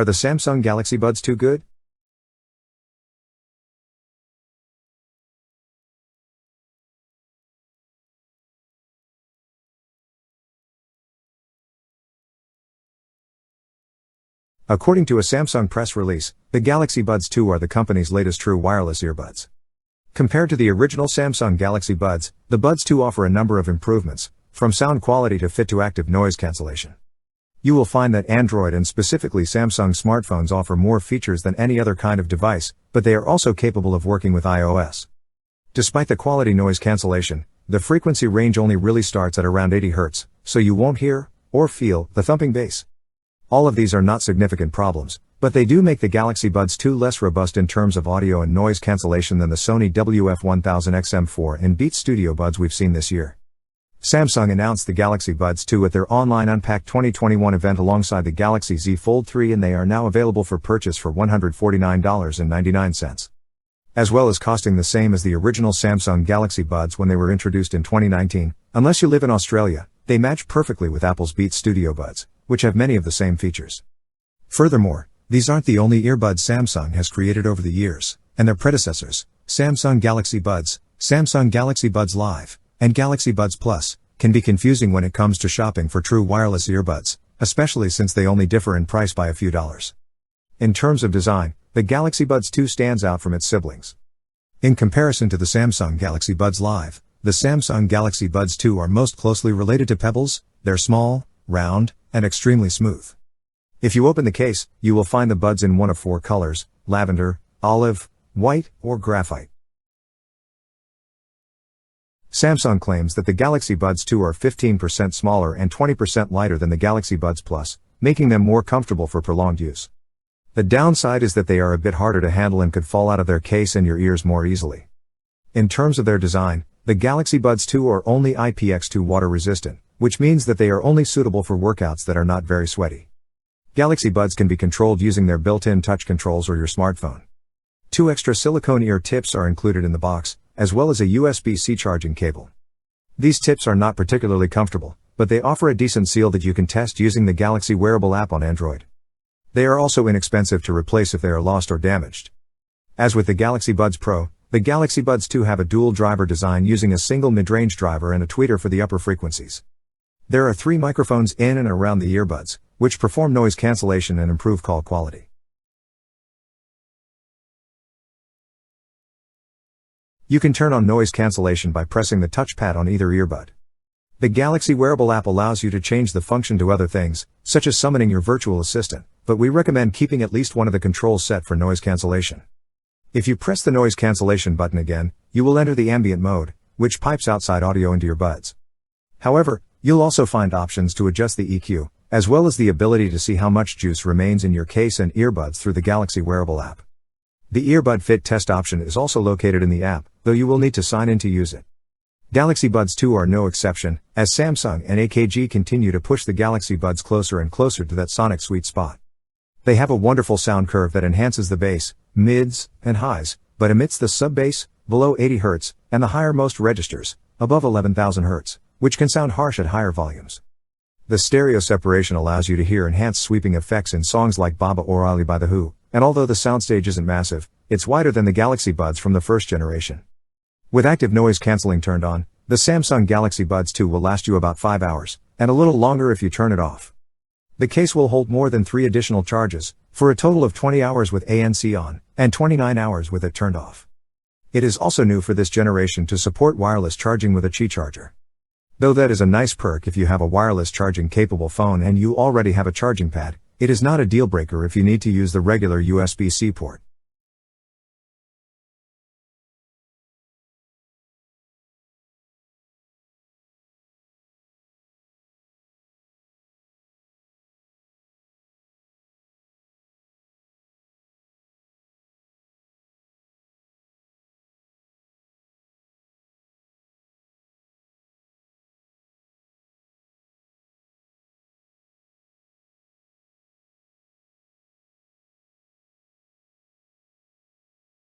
Are the Samsung Galaxy Buds 2 good? According to a Samsung press release, the Galaxy Buds 2 are the company's latest true wireless earbuds. Compared to the original Samsung Galaxy Buds, the Buds 2 offer a number of improvements, from sound quality to fit to active noise cancellation. You will find that Android and specifically Samsung smartphones offer more features than any other kind of device, but they are also capable of working with iOS. Despite the quality noise cancellation, the frequency range only really starts at around 80 Hz, so you won't hear, or feel, the thumping bass. All of these are not significant problems, but they do make the Galaxy Buds 2 less robust in terms of audio and noise cancellation than the Sony WF-1000XM4 and Beats Studio Buds we've seen this year. Samsung announced the Galaxy Buds 2 at their online Unpacked 2021 event alongside the Galaxy Z Fold 3, and they are now available for purchase for $149.99. As well as costing the same as the original Samsung Galaxy Buds when they were introduced in 2019, unless you live in Australia, they match perfectly with Apple's Beats Studio Buds, which have many of the same features. Furthermore, these aren't the only earbuds Samsung has created over the years, and their predecessors, Samsung Galaxy Buds, Samsung Galaxy Buds Live, and Galaxy Buds Plus, can be confusing when it comes to shopping for true wireless earbuds, especially since they only differ in price by a few dollars. In terms of design, the Galaxy Buds 2 stands out from its siblings. In comparison to the Samsung Galaxy Buds Live, the Samsung Galaxy Buds 2 are most closely related to Pebbles. They're small, round, and extremely smooth. If you open the case, you will find the buds in one of 4 colors: lavender, olive, white, or graphite. Samsung claims that the Galaxy Buds 2 are 15% smaller and 20% lighter than the Galaxy Buds Plus, making them more comfortable for prolonged use. The downside is that they are a bit harder to handle and could fall out of their case and your ears more easily. In terms of their design, the Galaxy Buds 2 are only IPX2 water resistant, which means that they are only suitable for workouts that are not very sweaty. Galaxy Buds can be controlled using their built-in touch controls or your smartphone. 2 extra silicone ear tips are included in the box, as well as a USB-C charging cable. These tips are not particularly comfortable, but they offer a decent seal that you can test using the Galaxy Wearable app on Android. They are also inexpensive to replace if they are lost or damaged. As with the Galaxy Buds Pro, the Galaxy Buds 2 have a dual driver design using a single mid-range driver and a tweeter for the upper frequencies. There are 3 microphones in and around the earbuds, which perform noise cancellation and improve call quality. You can turn on noise cancellation by pressing the touchpad on either earbud. The Galaxy Wearable app allows you to change the function to other things, such as summoning your virtual assistant, but we recommend keeping at least one of the controls set for noise cancellation. If you press the noise cancellation button again, you will enter the ambient mode, which pipes outside audio into your buds. However, you'll also find options to adjust the EQ, as well as the ability to see how much juice remains in your case and earbuds through the Galaxy Wearable app. The earbud fit test option is also located in the app, though you will need to sign in to use it. Galaxy Buds 2 are no exception, as Samsung and AKG continue to push the Galaxy Buds closer and closer to that sonic sweet spot. They have a wonderful sound curve that enhances the bass, mids, and highs, but emits the sub-bass, below 80 Hz, and the higher-most registers, above 11,000 Hz, which can sound harsh at higher volumes. The stereo separation allows you to hear enhanced sweeping effects in songs like Baba or Ali by The Who, and although the soundstage isn't massive, it's wider than the Galaxy Buds from the first generation. With active noise cancelling turned on, the Samsung Galaxy Buds 2 will last you about 5 hours, and a little longer if you turn it off. The case will hold more than 3 additional charges, for a total of 20 hours with ANC on, and 29 hours with it turned off. It is also new for this generation to support wireless charging with a Qi charger. Though that is a nice perk if you have a wireless charging capable phone and you already have a charging pad, it is not a deal breaker if you need to use the regular USB-C port.